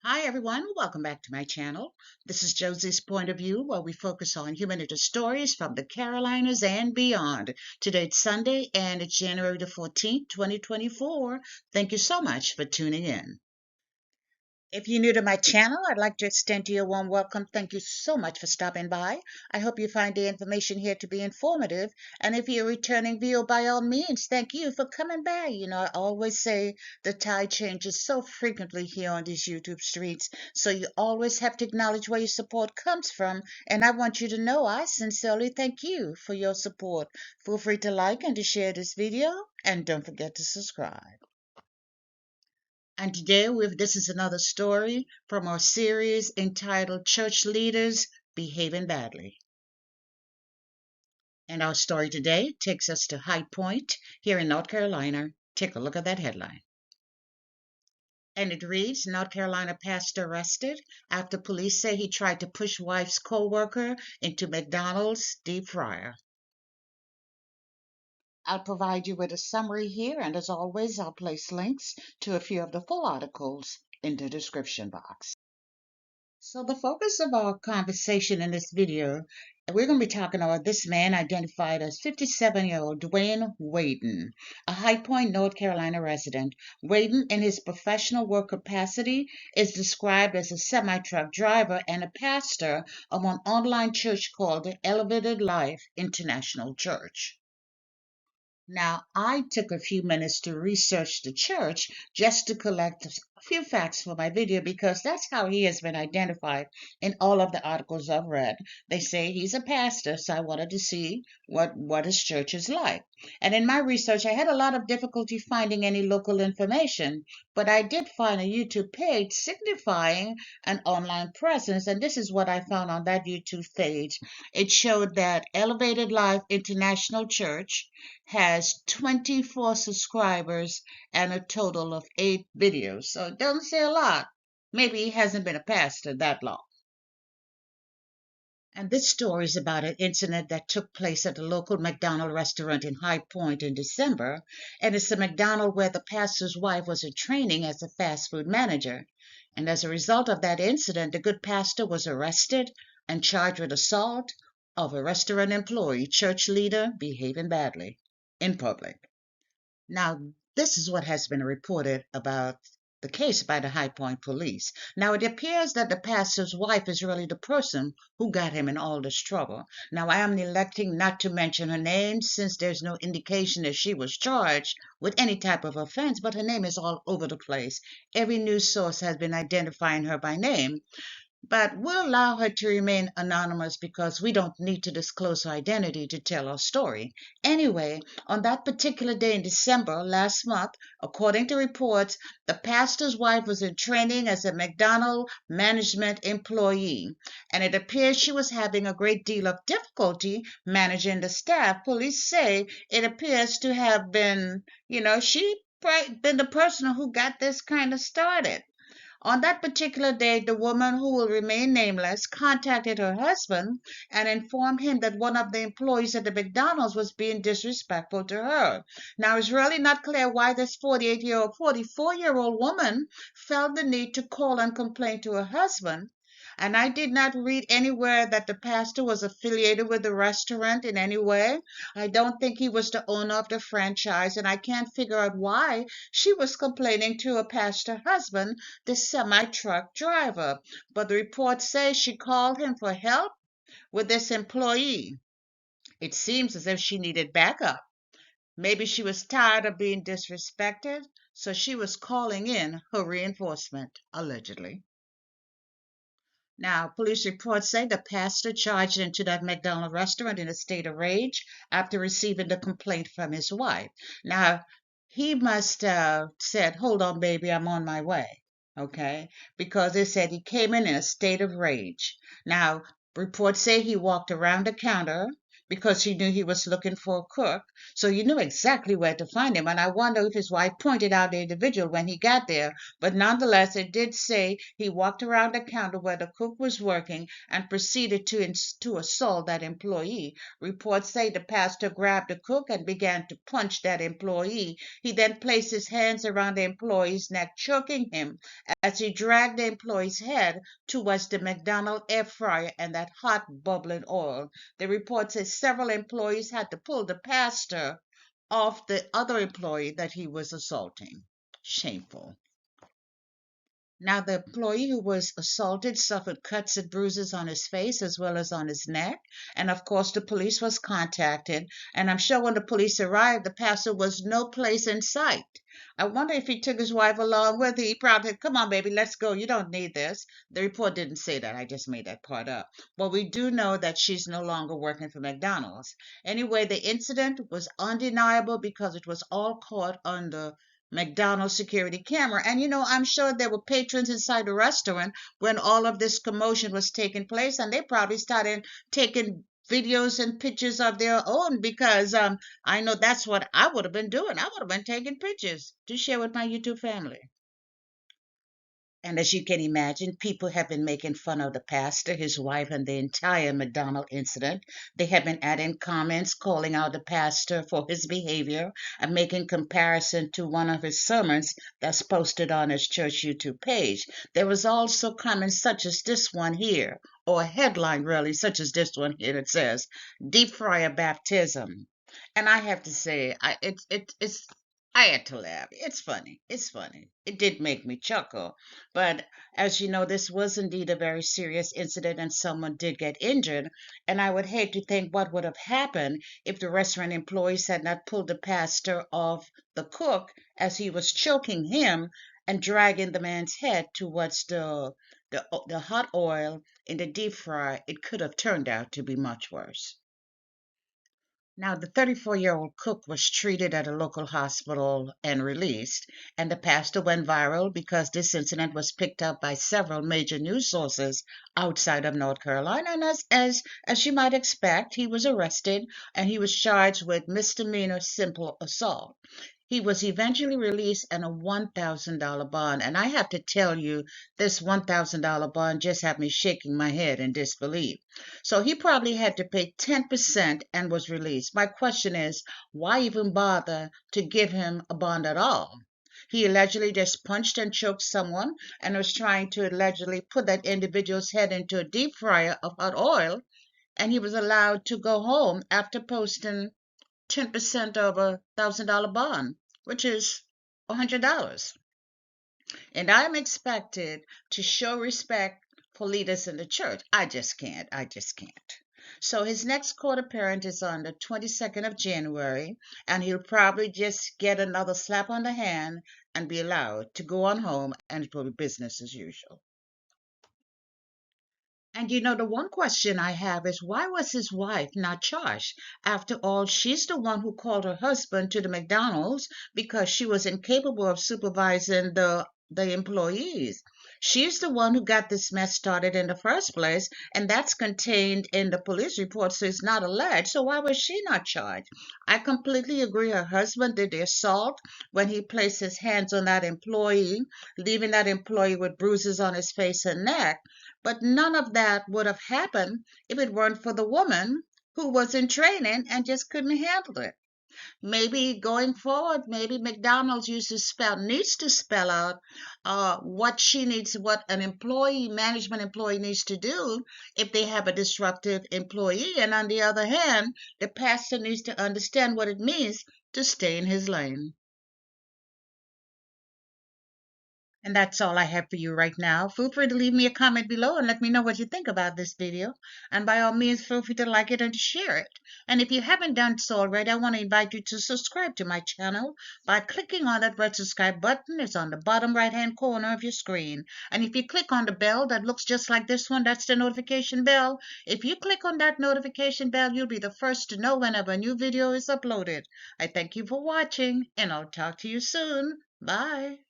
Hi everyone, welcome back to my channel. This is Josie's Point of View, where we focus on human interest stories from the Carolinas and beyond. Today it's Sunday and it's January the 14th, 2024. Thank you so much for tuning in. If you're new to my channel, I'd like to extend to you a warm welcome. Thank you so much for stopping by. I hope you find the information here to be informative. And if you're a returning viewer, by all means, thank you for coming by. I always say the tide changes so frequently here on these YouTube streets. So you always have to acknowledge where your support comes from. And I want you to know I sincerely thank you for your support. Feel free to like and to share this video. And don't forget to subscribe. And today this is another story from our series entitled Church Leaders Behaving Badly. And our story today takes us to High Point here in North Carolina. Take a look at that headline. And it reads, North Carolina pastor arrested after police say he tried to push wife's coworker into McDonald's deep fryer. I'll provide you with a summary here, and as always, I'll place links to a few of the full articles in the description box. So the focus of our conversation in this video, we're going to be talking about this man identified as 57-year-old Dwayne Waden, a High Point, North Carolina resident. Waden, in his professional work capacity, is described as a semi-truck driver and a pastor of an online church called the Elevated Life International Church. Now, I took a few minutes to research the church just to collect a few facts for my video because that's how he has been identified in all of the articles I've read. They say he's a pastor, so I wanted to see what his church is like. And in my research, I had a lot of difficulty finding any local information, but I did find a YouTube page signifying an online presence, and this is what I found on that YouTube page. It showed that Elevated Life International Church has 24 subscribers and a total of 8 videos. So it doesn't say a lot. Maybe he hasn't been a pastor that long. And this story is about an incident that took place at the local McDonald restaurant in High Point in December. And it's a McDonald where the pastor's wife was in training as a fast food manager. And as a result of that incident, the good pastor was arrested and charged with assault of a restaurant employee, church leader behaving badly in public. Now, this is what has been reported about the case by the High Point police. Now, it appears that the pastor's wife is really the person who got him in all this trouble. Now, I am electing not to mention her name since there's no indication that she was charged with any type of offense, but her name is all over the place. Every news source has been identifying her by name. But we'll allow her to remain anonymous because we don't need to disclose her identity to tell our story. Anyway, on that particular day in December last month, according to reports, the pastor's wife was in training as a McDonald management employee, and it appears she was having a great deal of difficulty managing the staff. Police say it appears to have been, she been the person who got this kind of started. On that particular day, the woman, who will remain nameless, contacted her husband and informed him that one of the employees at the McDonald's was being disrespectful to her. Now, it's really not clear why this 44-year-old woman felt the need to call and complain to her husband. And I did not read anywhere that the pastor was affiliated with the restaurant in any way. I don't think he was the owner of the franchise, and I can't figure out why she was complaining to her pastor husband, the semi-truck driver. But the report says she called him for help with this employee. It seems as if she needed backup. Maybe she was tired of being disrespected, so she was calling in her reinforcement, allegedly. Now, police reports say the pastor charged into that McDonald restaurant in a state of rage after receiving the complaint from his wife. Now, he must have said, hold on, baby, I'm on my way, okay? Because they said he came in a state of rage. Now, reports say he walked around the counter, because he knew he was looking for a cook. So he knew exactly where to find him. And I wonder if his wife pointed out the individual when he got there. But nonetheless, it did say he walked around the counter where the cook was working and proceeded to assault that employee. Reports say the pastor grabbed the cook and began to punch that employee. He then placed his hands around the employee's neck, choking him as he dragged the employee's head towards the McDonald air fryer and that hot bubbling oil. The report says several employees had to pull the pastor off the other employee that he was assaulting. Shameful. Now, the employee who was assaulted suffered cuts and bruises on his face as well as on his neck. And of course, the police was contacted. And I'm sure when the police arrived, the pastor was no place in sight. I wonder if he took his wife along with him. He probably said, "Come on, baby, let's go. You don't need this." The report didn't say that. I just made that part up. But we do know that she's no longer working for McDonald's. Anyway, the incident was undeniable because it was all caught on the McDonald's security camera. And I'm sure there were patrons inside the restaurant when all of this commotion was taking place, and they probably started taking videos and pictures of their own because I know that's what I would have been doing. I would have been taking pictures to share with my YouTube family. And as you can imagine, people have been making fun of the pastor, his wife, and the entire McDonald incident. They have been adding comments calling out the pastor for his behavior and making comparison to one of his sermons that's posted on his church YouTube page. There was also comments such as this one here, or a headline really, such as this one here that says, "Deep fryer baptism." And I have to say, I had to laugh. It's funny. It's funny. It did make me chuckle. But as you know, this was indeed a very serious incident and someone did get injured. And I would hate to think what would have happened if the restaurant employees had not pulled the pastor off the cook as he was choking him and dragging the man's head towards the hot oil in the deep fryer. It could have turned out to be much worse. Now, the 34-year-old cook was treated at a local hospital and released, and the pastor went viral because this incident was picked up by several major news sources outside of North Carolina. And as you might expect, he was arrested and he was charged with misdemeanor simple assault. He was eventually released on a $1,000 bond. And I have to tell you, this $1,000 bond just had me shaking my head in disbelief. So he probably had to pay 10% and was released. My question is, why even bother to give him a bond at all? He allegedly just punched and choked someone and was trying to allegedly put that individual's head into a deep fryer of hot oil, and he was allowed to go home after posting 10% of $1,000 bond, which is $100. And I'm expected to show respect for leaders in the church. I just can't. I just can't. So his next court appearance is on the 22nd of January, and he'll probably just get another slap on the hand and be allowed to go on home, and it will be business as usual. And the one question I have is why was his wife not charged? After all, she's the one who called her husband to the McDonald's because she was incapable of supervising the employees. She's the one who got this mess started in the first place, and that's contained in the police report, so it's not alleged. So why was she not charged? I completely agree her husband did the assault when he placed his hands on that employee, leaving that employee with bruises on his face and neck. But none of that would have happened if it weren't for the woman who was in training and just couldn't handle it. Maybe going forward, maybe McDonald's needs to spell out what she needs, what an management employee needs to do if they have a disruptive employee. And on the other hand, the pastor needs to understand what it means to stay in his lane. And that's all I have for you right now. Feel free to leave me a comment below and let me know what you think about this video. And by all means, feel free to like it and to share it. And if you haven't done so already, I want to invite you to subscribe to my channel by clicking on that red subscribe button. It's on the bottom right-hand corner of your screen. And if you click on the bell that looks just like this one, that's the notification bell. If you click on that notification bell, you'll be the first to know whenever a new video is uploaded. I thank you for watching, and I'll talk to you soon. Bye.